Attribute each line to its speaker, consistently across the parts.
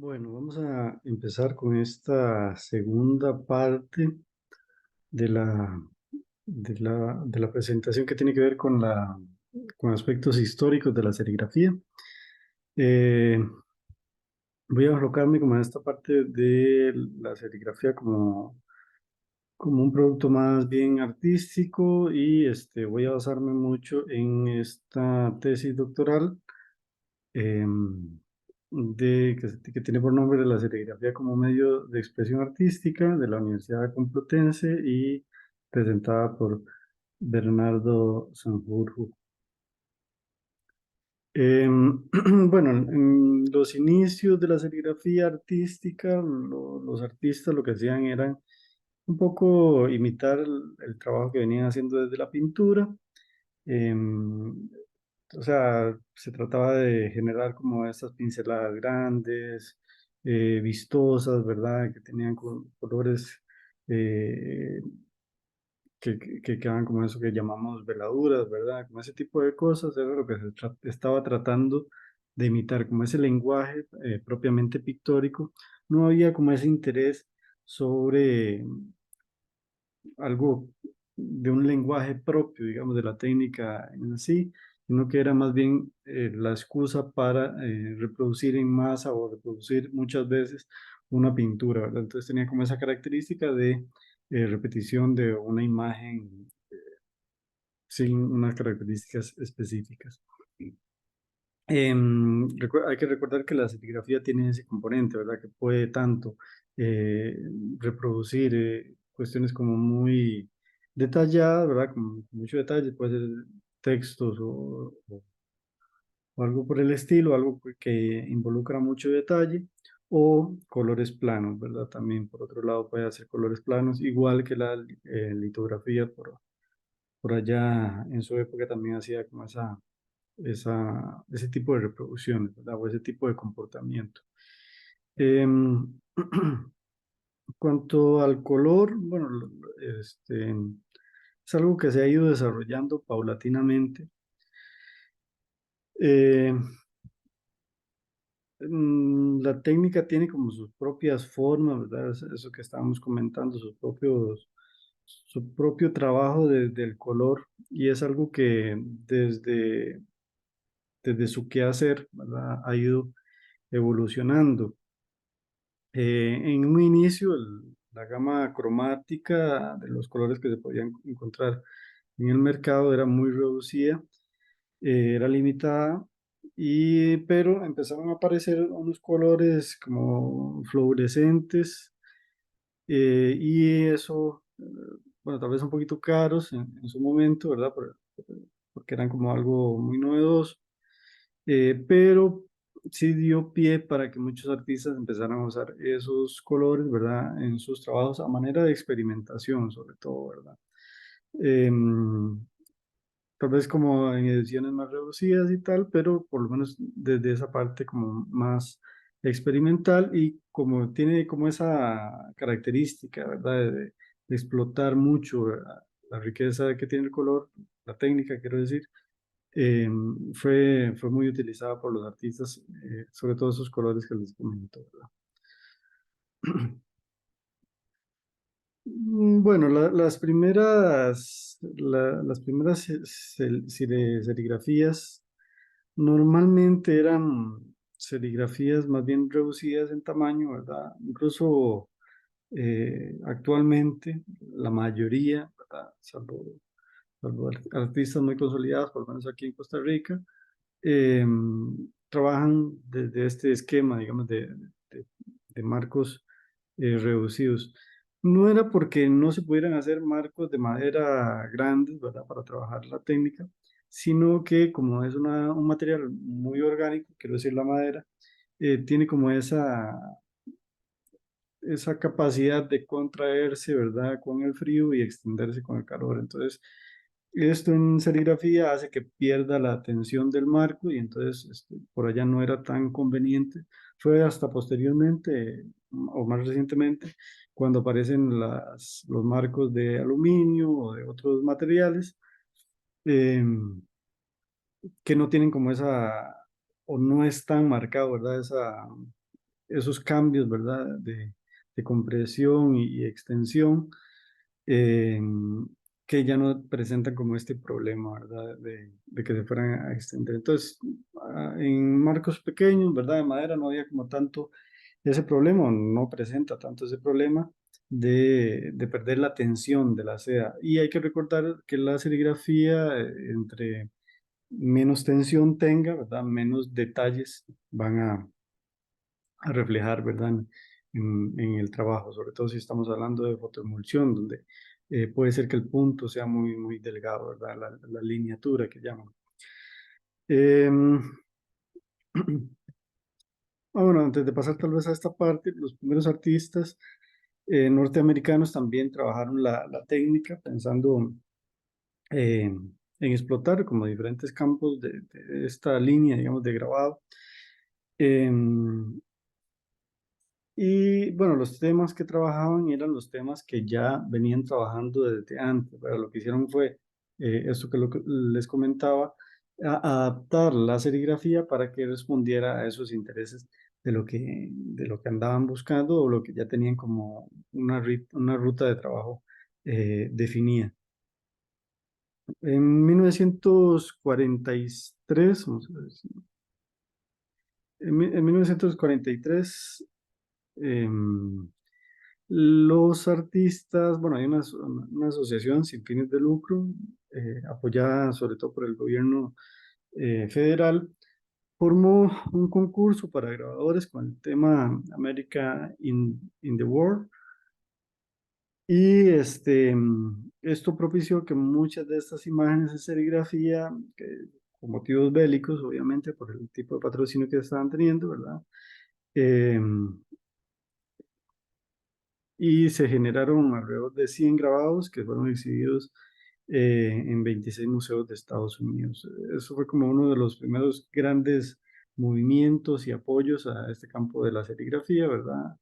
Speaker 1: Bueno, vamos a empezar con esta segunda parte de la presentación que tiene que ver con aspectos históricos de la serigrafía. Eh, Voy a enfocarme como en esta parte de la serigrafía como un producto más bien artístico y voy a basarme mucho en esta tesis doctoral em, que tiene por nombre la serigrafía como medio de expresión artística de la Universidad Complutense y presentada por Bernardo Sanjurjo. Bueno, en los inicios de la serigrafía artística, los artistas lo que hacían era un poco imitar el trabajo que venían haciendo desde la pintura. Em, o sea, se trataba de generar como estas pinceladas grandes, vistosas, ¿verdad? Que tenían colores eh, que quedaban como eso que llamamos veladuras, ¿verdad? Como ese tipo de cosas era lo que estaba tratando de imitar, como ese lenguaje propiamente pictórico. No había como ese interés sobre algo de un lenguaje propio, digamos, de la técnica en sí, sino que era más bien la excusa para reproducir en masa o reproducir muchas veces una pintura, ¿verdad? Entonces tenía como esa característica de repetición de una imagen sin unas características específicas. Hay que recordar que la serigrafía tiene ese componente, ¿verdad? Que puede tanto eh, reproducir cuestiones como muy detalladas, ¿verdad? Con mucho detalle, puede ser textos o algo por el estilo, algo que involucra mucho detalle, o colores planos, ¿verdad? También, por otro lado, puede hacer colores planos, igual que la litografía por allá en su época también hacía como ese tipo de reproducciones, ¿verdad? O ese tipo de comportamiento. En cuanto al color, bueno, es algo que se ha ido desarrollando paulatinamente. Eh, la técnica tiene como sus propias formas, ¿verdad? Eso que estábamos comentando, su propio trabajo del color, y es algo que desde su quehacer, ¿verdad? Ha ido evolucionando. En un inicio, la gama cromática de los colores que se podían encontrar en el mercado era muy reducida, era limitada, pero empezaron a aparecer unos colores como fluorescentes y eso, bueno, tal vez un poquito caros en su momento, ¿verdad? Porque eran como algo muy novedoso, pero sí dio pie para que muchos artistas empezaran a usar esos colores, ¿verdad? En sus trabajos a manera de experimentación, sobre todo, ¿verdad? Em, Tal vez como en ediciones más reducidas y tal, pero por lo menos desde esa parte como más experimental y como tiene como esa característica, ¿verdad? De explotar mucho la riqueza que tiene el color, la técnica, quiero decir, fue muy utilizada por los artistas, sobre todo esos colores que les comento, ¿verdad? Bueno, las primeras serigrafías normalmente eran serigrafías más bien reducidas en tamaño, ¿verdad? Incluso actualmente la mayoría, ¿verdad? Salvo artistas muy consolidados, por lo menos aquí en Costa Rica, eh, trabajan desde este esquema, digamos, de- de marcos reducidos. No era porque no se pudieran hacer marcos de madera grandes, ¿verdad? Para trabajar la técnica, sino que como es un material muy orgánico, quiero decir la madera, tiene como esa capacidad de contraerse, ¿verdad? Con el frío y extenderse con el calor. Entonces, esto en serigrafía hace que pierda la tensión del marco y entonces por allá no era tan conveniente. Fue hasta posteriormente o más recientemente cuando aparecen los marcos de aluminio o de otros materiales eh, que no tienen como esa, o no es tan marcado, ¿verdad? esos cambios, ¿verdad? De compresión y extensión, eh, que ya no presentan como este problema, ¿verdad? De que se fueran a extender. Entonces, en marcos pequeños, ¿verdad? De madera no había como tanto ese problema, o no presenta tanto ese problema de perder la tensión de la seda. Y hay que recordar que la serigrafía, entre menos tensión tenga, ¿verdad? Menos detalles van a reflejar, ¿verdad? En el trabajo, sobre todo si estamos hablando de fotoemulsión, donde puede ser que el punto sea muy, muy delgado, ¿verdad? La lineatura que llaman. Em, bueno, antes de pasar tal vez a esta parte, los primeros artistas norteamericanos también trabajaron la técnica pensando en explotar como diferentes campos de esta línea, digamos, de grabado. Em, y bueno, los temas que trabajaban eran los temas que ya venían trabajando desde antes, pero lo que hicieron fue, esto que les comentaba, adaptar la serigrafía para que respondiera a esos intereses de lo que andaban buscando o lo que ya tenían como una ruta de trabajo definida. En 1943, vamos a ver, en 1943, em, los artistas, bueno, hay una asociación sin fines de lucro, apoyada sobre todo por el gobierno federal, formó un concurso para grabadores con el tema America in the World. Y esto propició que muchas de estas imágenes de serigrafía, con motivos bélicos, obviamente, por el tipo de patrocinio que estaban teniendo, ¿verdad? Em, y se generaron alrededor de 100 grabados que fueron exhibidos en 26 museos de Estados Unidos. Eso fue como uno de los primeros grandes movimientos y apoyos a este campo de la serigrafía, ¿verdad?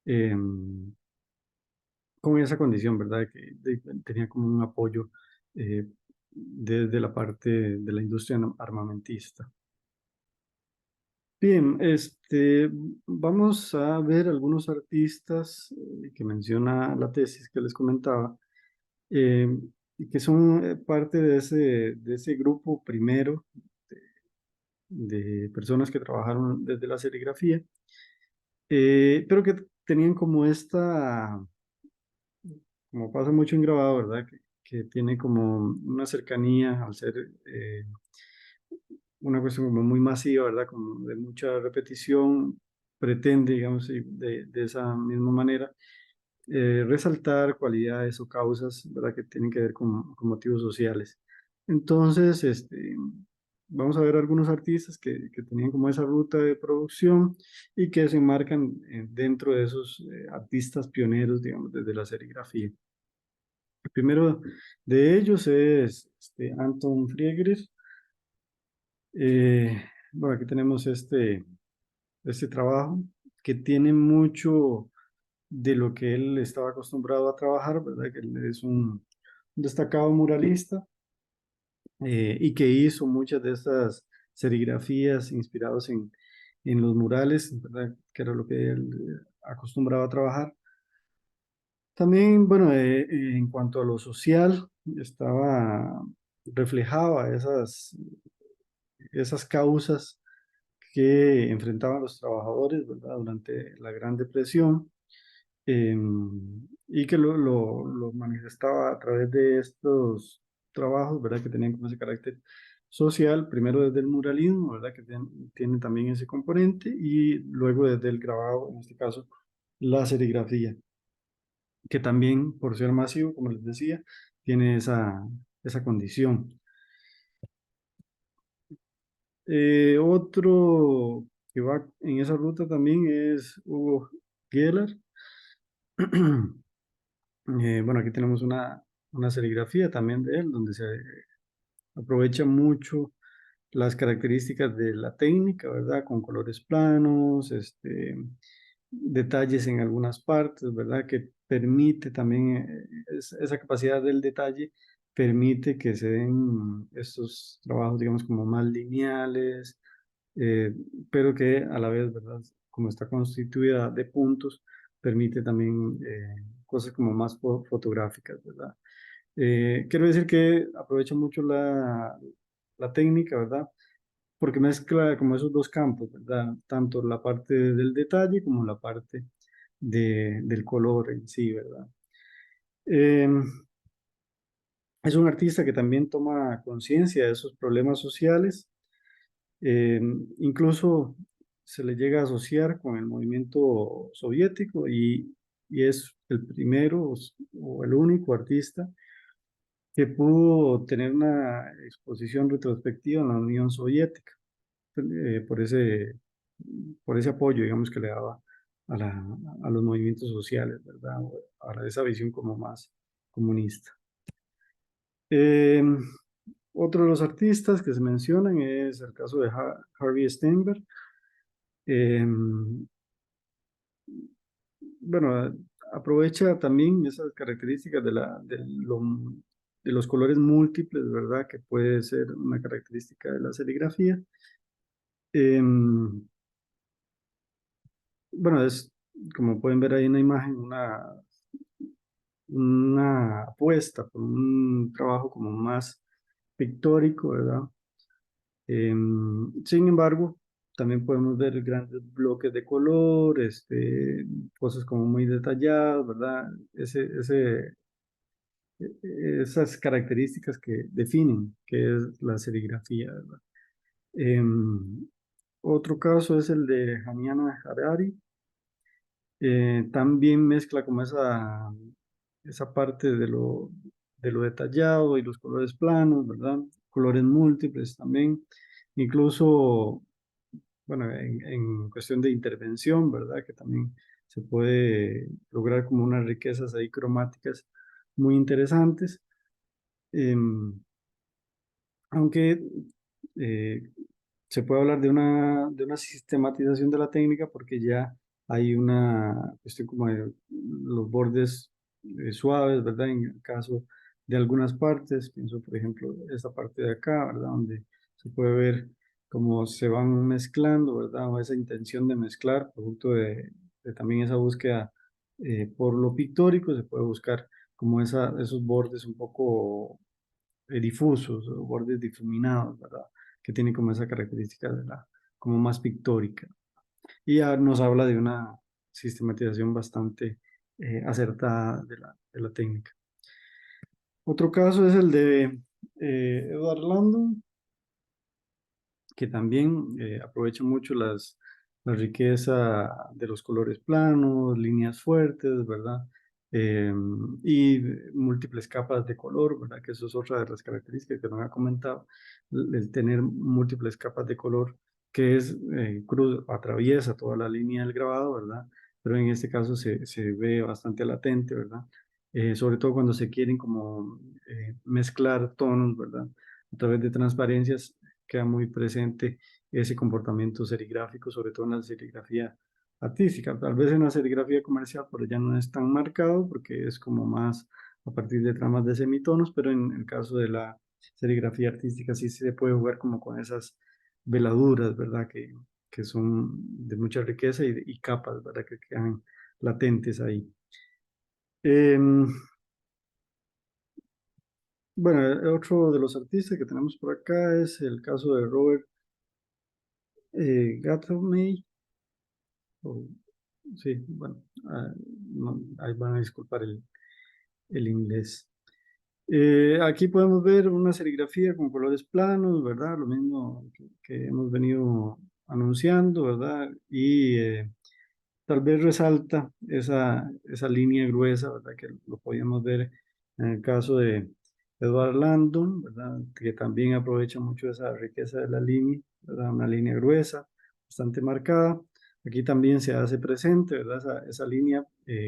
Speaker 1: Em, con esa condición, ¿verdad? Que tenía como un apoyo desde la parte de la industria armamentista. Bien, vamos a ver algunos artistas que menciona la tesis que les comentaba, eh, y que son parte de ese grupo primero de personas que trabajaron desde la serigrafía, pero que tenían como como pasa mucho en grabado, ¿verdad? Que tiene como una cercanía al ser una cuestión como muy masiva, ¿verdad? Como de mucha repetición, pretende, digamos, y de esa misma manera, resaltar cualidades o causas, ¿verdad? Que tienen que ver con motivos sociales. Entonces, vamos a ver algunos artistas que tenían como esa ruta de producción y que se enmarcan dentro de esos artistas pioneros, digamos, desde la serigrafía. El primero de ellos es Anton Friedrich. Bueno, aquí tenemos este trabajo que tiene mucho de lo que él estaba acostumbrado a trabajar, ¿verdad? Que él es un destacado muralista y que hizo muchas de estas serigrafías inspirados en los murales, ¿verdad? Que era lo que él acostumbraba a trabajar. También, bueno, en cuanto a lo social, reflejaba esas causas que enfrentaban los trabajadores, ¿verdad? Durante la Gran Depresión, y que lo manifestaba a través de estos trabajos, ¿verdad? Que tenían como ese carácter social, primero desde el muralismo, ¿verdad? Que tiene también ese componente, y luego desde el grabado, en este caso, la serigrafía, que también, por ser masivo, como les decía, tiene esa condición. Otro que va en esa ruta también es Hugo Geller. Bueno, aquí tenemos una serigrafía también de él, donde se aprovecha mucho las características de la técnica, ¿verdad? Con colores planos, detalles en algunas partes, ¿verdad? Que permite también, esa capacidad del detalle permite que se den estos trabajos, digamos, como más lineales, eh, pero que a la vez, ¿verdad? Como está constituida de puntos, permite también cosas como más fotográficas, ¿verdad? Quiero decir que aprovecha mucho la técnica, ¿verdad? Porque mezcla como esos dos campos, ¿verdad? Tanto la parte del detalle como la parte del color en sí, ¿verdad? Eh, es un artista que también toma conciencia de esos problemas sociales, eh, incluso se le llega a asociar con el movimiento soviético y es el primero o el único artista que pudo tener una exposición retrospectiva en la Unión Soviética, eh, por ese, por ese apoyo, digamos, que le daba a, a los movimientos sociales, ¿verdad? A esa visión como más comunista. Eh, Otro de los artistas que se mencionan es el caso de Harvey Steinberg. Eh, bueno, aprovecha también esas características de los colores múltiples, ¿verdad? Que puede ser una característica de la serigrafía. Eh, bueno, es, como pueden ver ahí en la imagen, una apuesta por un trabajo como más pictórico, ¿verdad? Sin embargo, también podemos ver grandes bloques de color, cosas como muy detalladas, ¿verdad? Esas características que definen qué es la serigrafía, ¿verdad? Em, Otro caso es el de Hanyana Harari. También mezcla como esa parte de lo detallado y los colores planos, ¿verdad? Colores múltiples también. Incluso, bueno, en cuestión de intervención, ¿verdad? Que también se puede lograr como unas riquezas ahí cromáticas muy interesantes. Em, Aunque eh, se puede hablar de una sistematización de la técnica porque ya hay una cuestión como de los bordes suaves, ¿verdad? En el caso de algunas partes, pienso por ejemplo esta parte de acá, ¿verdad? Donde se puede ver cómo se van mezclando, ¿verdad? O esa intención de mezclar, producto de también esa búsqueda por lo pictórico, se puede buscar como esos bordes un poco difusos o bordes difuminados, ¿verdad? Que tiene como esa característica de como más pictórica. Y ya nos habla de una sistematización bastante acertada de la técnica. Otro caso es el de Edward Landon, que también aprovecha mucho la riqueza de los colores planos, líneas fuertes, ¿verdad? Eh, y múltiples capas de color, ¿verdad? Que eso es otra de las características que nos ha comentado, el tener múltiples capas de color, que es atraviesa toda la línea del grabado, ¿verdad? Pero en este caso se ve bastante latente, ¿verdad? Sobre todo cuando se quieren como mezclar tonos, ¿verdad? A través de transparencias queda muy presente ese comportamiento serigráfico, sobre todo en la serigrafía artística. Tal vez en la serigrafía comercial, pero ya no es tan marcado porque es como más a partir de tramas de semitonos, pero en el caso de la serigrafía artística sí se puede jugar como con esas veladuras, ¿verdad? Que son de mucha riqueza y capas, ¿verdad? Que quedan latentes ahí. Em, bueno, otro de los artistas que tenemos por acá es el caso de Robert Gathomey. o- sí, bueno, ahí van a disculpar el inglés. Aquí podemos ver una serigrafía con colores planos, ¿verdad? Lo mismo que hemos venido anunciando, ¿verdad? Y tal vez resalta esa línea gruesa, ¿verdad? Que lo podíamos ver en el caso de Edward Landon, ¿verdad? Que también aprovecha mucho esa riqueza de la línea, ¿verdad? Una línea gruesa, bastante marcada. Aquí también se hace presente, ¿verdad? Esa línea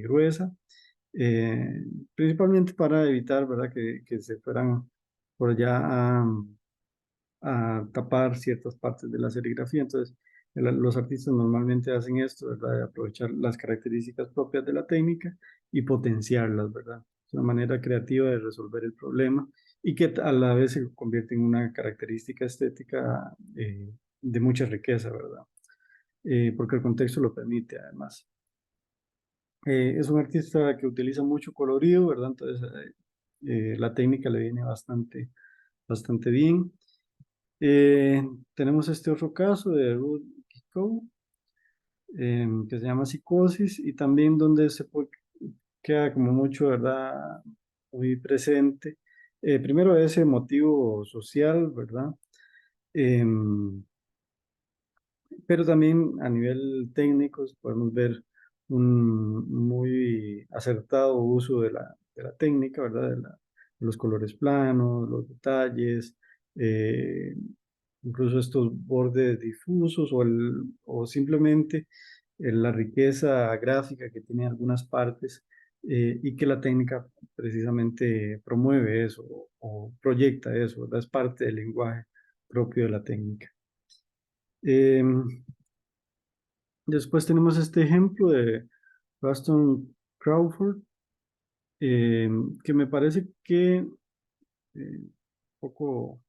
Speaker 1: gruesa, eh, principalmente para evitar, ¿verdad? Que se fueran por allá a tapar ciertas partes de la serigrafía. Entonces, los artistas normalmente hacen esto, ¿verdad? De aprovechar las características propias de la técnica y potenciarlas, ¿verdad? Es una manera creativa de resolver el problema y que a la vez se convierte en una característica estética de mucha riqueza, ¿verdad? Porque el contexto lo permite además. Es un artista que utiliza mucho colorido, ¿verdad? Entonces, la técnica le viene bastante bien. Tenemos este otro caso de Ruth Gicot, que se llama Psicosis, y también donde queda como mucho, ¿verdad? Muy presente. Primero ese motivo social, ¿verdad? Em, pero también a nivel técnico podemos ver un muy acertado uso de la técnica, ¿verdad? De los colores planos, los detalles, eh, incluso estos bordes difusos o simplemente la riqueza gráfica que tiene algunas partes, y que la técnica precisamente promueve eso o proyecta eso, ¿verdad? Es parte del lenguaje propio de la técnica. Em, Después tenemos este ejemplo de Ruston Crawford, que me parece que un poco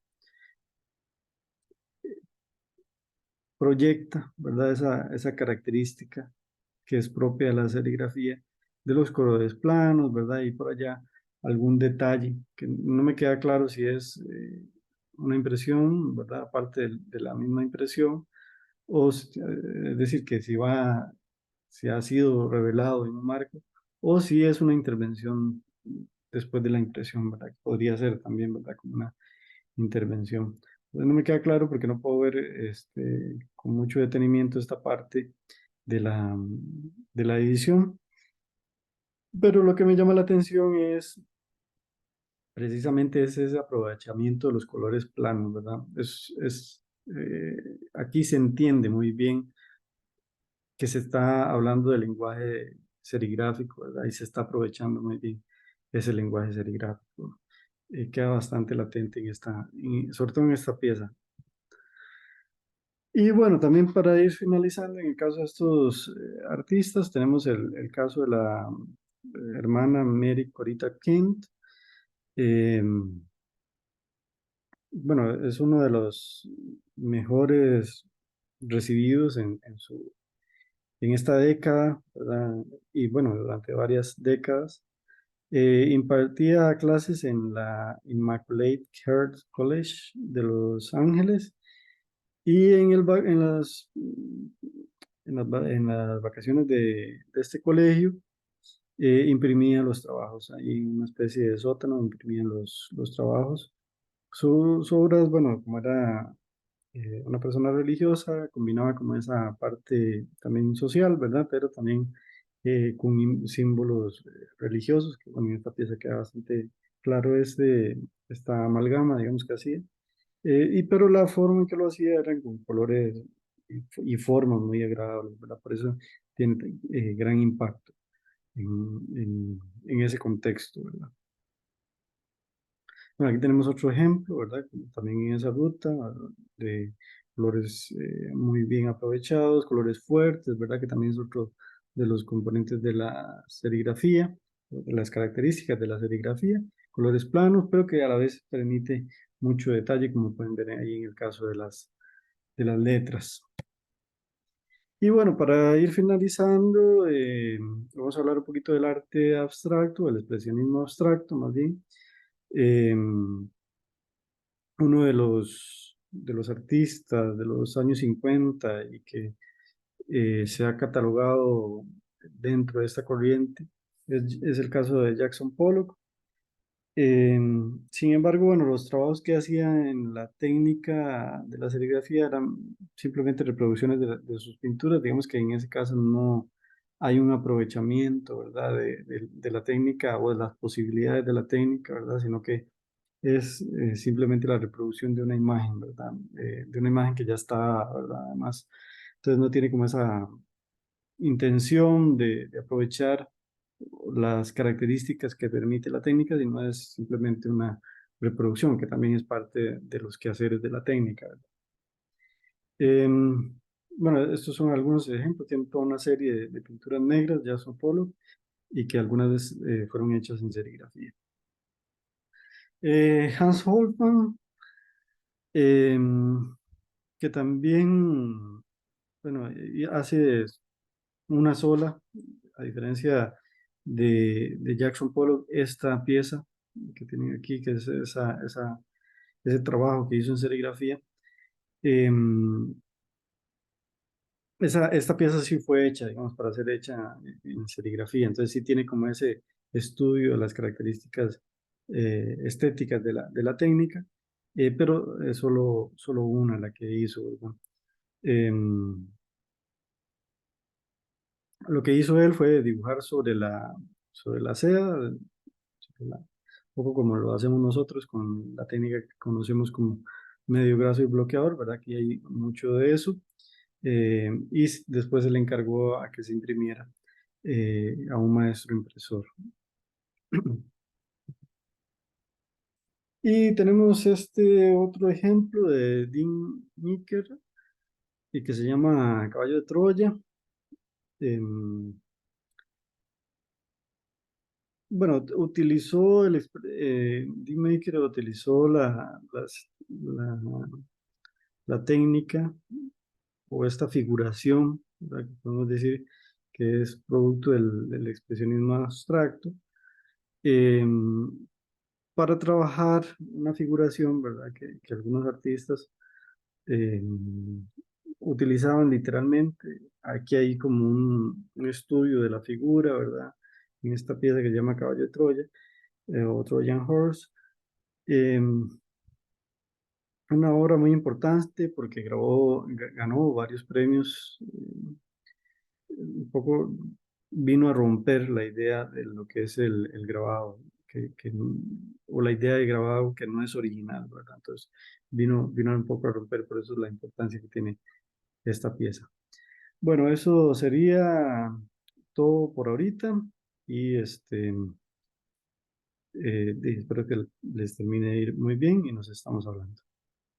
Speaker 1: proyecta, ¿verdad? Esa característica que es propia de la serigrafía, de los colores planos, ¿verdad? Y por allá algún detalle que no me queda claro si es una impresión, ¿verdad? Aparte de la misma impresión, es decir, que si ha sido revelado en un marco, o si es una intervención después de la impresión, ¿verdad? Que podría ser también, ¿verdad? Como una intervención. Entonces, no me queda claro porque no puedo ver con mucho detenimiento esta parte de de la edición, pero lo que me llama la atención es precisamente ese aprovechamiento de los colores planos, ¿verdad? Aquí se entiende muy bien que se está hablando del lenguaje serigráfico, ¿verdad? Y se está aprovechando muy bien ese lenguaje serigráfico. Queda bastante latente sobre todo en esta pieza. Y bueno, también para ir finalizando, en el caso de estos artistas, tenemos el caso de la hermana Mary Corita Kent. Eh, bueno, es uno de los mejores recibidos en esta década, ¿verdad? Y bueno, durante varias décadas. Impartía clases en la Immaculate Heart College de Los Ángeles y en las vacaciones de este colegio imprimía los trabajos. Ahí en una especie de sótano imprimían los trabajos. Su obra, bueno, como era una persona religiosa, combinaba como esa parte también social, ¿verdad? Pero también con símbolos religiosos, que bueno, en esta pieza queda bastante claro esta amalgama, digamos que así. Pero la forma en que lo hacía eran con colores y formas muy agradables, ¿verdad? Por eso tiene gran impacto en, en ese contexto, ¿verdad? Bueno, aquí tenemos otro ejemplo, ¿verdad? También en esa ruta, ¿verdad? De colores muy bien aprovechados, colores fuertes, ¿verdad? Que también es otro de los componentes de la serigrafía, de las características de la serigrafía. Colores planos, pero que a la vez permite mucho detalle, como pueden ver ahí en el caso de las letras. Y bueno, para ir finalizando, vamos a hablar un poquito del arte abstracto, del expresionismo abstracto, más bien. Uno de los artistas de los años 50 y que se ha catalogado dentro de esta corriente es el caso de Jackson Pollock. Sin embargo, bueno, los trabajos que hacía en la técnica de la serigrafía eran simplemente reproducciones de sus pinturas. Digamos que en ese caso no hay un aprovechamiento, ¿verdad? De la técnica o de las posibilidades de la técnica, ¿verdad? Sino que es simplemente la reproducción de una imagen, ¿verdad? De una imagen que ya está, ¿verdad? Además, entonces no tiene como esa intención de aprovechar las características que permite la técnica, sino es simplemente una reproducción, que también es parte de los quehaceres de la técnica, ¿verdad? Bueno, estos son algunos ejemplos, tiene toda una serie de pinturas negras, ya son polo, y que algunas veces fueron hechas en serigrafía. Hans Holbein, que también, bueno, y hace una sola, a diferencia de Jackson Pollock, esta pieza que tienen aquí, que es ese trabajo que hizo en serigrafía. em, esta pieza sí fue hecha, digamos, para ser hecha en serigrafía, entonces sí tiene como ese estudio de las características estéticas de la técnica, pero es solo una la que hizo, ¿verdad? Em, lo que hizo él fue dibujar sobre la seda, un poco como lo hacemos nosotros con la técnica que conocemos como medio graso y bloqueador, ¿verdad? Aquí hay mucho de eso. Después se le encargó a que se imprimiera a un maestro impresor. Y tenemos este otro ejemplo de Dean Meeker, y que se llama Caballo de Troya. Em, bueno, utilizó Dean Meeker utilizó la técnica o esta figuración, ¿verdad? Que podemos decir que es producto del expresionismo abstracto, em, para trabajar una figuración, ¿verdad? Que algunos artistas utilizaban literalmente. Aquí hay como un estudio de la figura, ¿verdad? En esta pieza que se llama Caballo de Troya, o Trojan Horse. em, una obra muy importante porque ganó varios premios. Un poco vino a romper la idea de lo que es el grabado, o la idea de grabado que no es original, ¿verdad? Entonces vino un poco a romper, por eso es la importancia que tiene esta pieza. Bueno, eso sería todo por ahorita y espero que les termine de ir muy bien y nos estamos hablando.